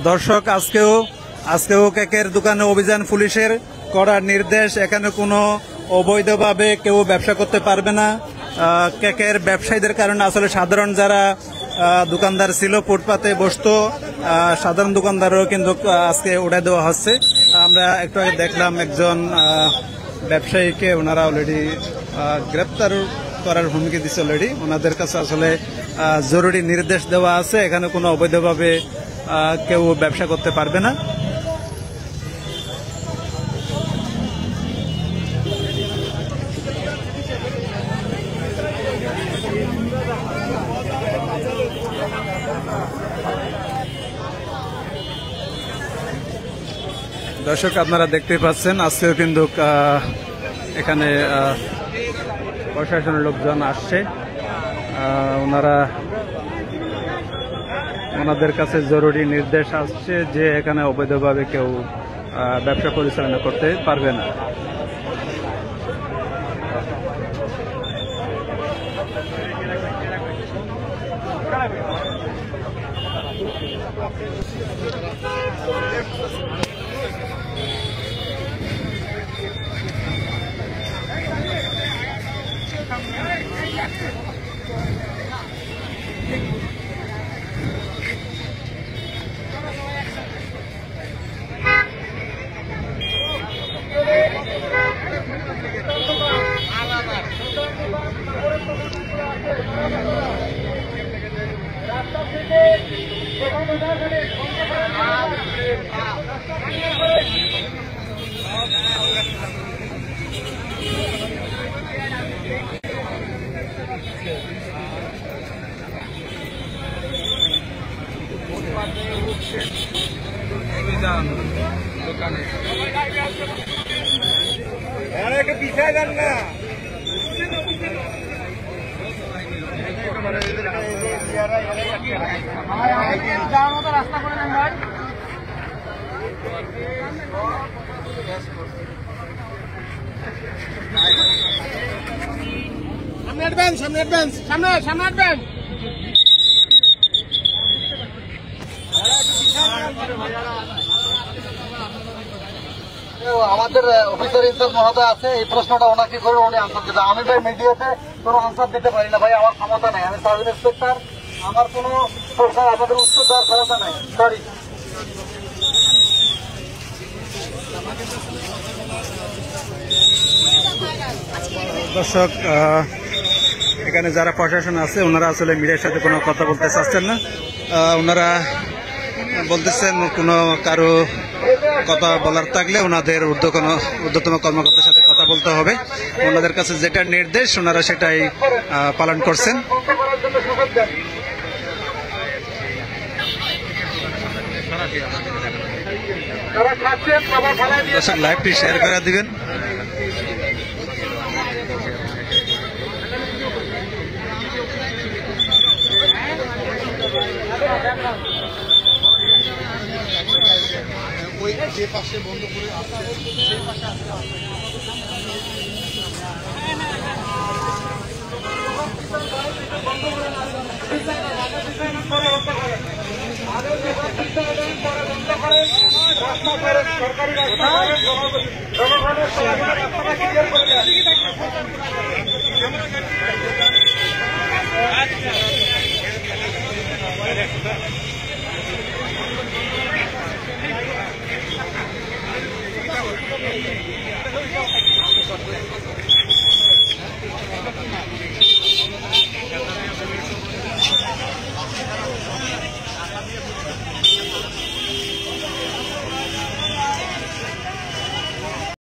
দর্শক, আজকেও কেকের দোকানে অভিযান পুলিশের, করার নির্দেশ। এখানে কোনো অবৈধভাবে কেউ ব্যবসা করতে পারবে না। কেকের ব্যবসায়ীদের কারণে আসলে সাধারণ যারা দোকানদার ছিল, ফুটপাতে বসতো, সাধারণ দোকানদারও কিন্তু আজকে উঠাই দেওয়া হচ্ছে। আমরা একটু আগে দেখলাম একজন ব্যবসায়ীকে ওনারা অলরেডি গ্রেপ্তার করার হুমকি দিচ্ছে অলরেডি। ওনাদের কাছে আসলে জরুরি নির্দেশ দেওয়া আছে, এখানে কোনো অবৈধভাবে কেউ ব্যবসা করতে পারবে না। দর্শক, আপনারা দেখতে পাচ্ছেন আজকেও কিন্তু এখানে প্রশাসনের লোকজন আসছে। ওনাদের কাছে জরুরি নির্দেশ আসছে যে এখানে অবৈধভাবে কেউ ব্যবসা পরিচালনা করতে পারবে না। পিছায় যান না, রাস্তা করে দেন ভাই। সামনে হাঁটবেন, সামনে হাঁটবেন, সামনে হাঁটবেন। আমাদের অফিসার ইনচার্জ মহোদয় আছে, এই প্রশ্নটা ওনাকে করে উনি আনসার দিতে। আমি ভাই মিডিয়াতে কোনো আনসার দিতে পারি না ভাই, আমার ক্ষমতা নেই। আমি সাব ইন্সপেক্টর, আমার কোনো প্রশ্ন আপনাদের উত্তর দেওয়ার ক্ষমতা নেই, সরি। দর্শক, এখানে যারা প্রশাসন আছে ওনারা আসলে মিডিয়ার সাথে কোনো কথা বলতে চাচ্ছেন না। ওনারা বলতেছেন কোনো কারো কথা বলার থাকলে ওনাদের ঊর্ধ্বতম কর্মকর্তার সাথে কথা বলতে হবে। ওনাদের কাছে যেটা নির্দেশ ওনারা সেটাই পালন করছেন। দর্শক, লাইভটি শেয়ার করে দিবেন। ওই যে পাশে বন্ধ করে আসছে সেই পাশে আসতে সরকারি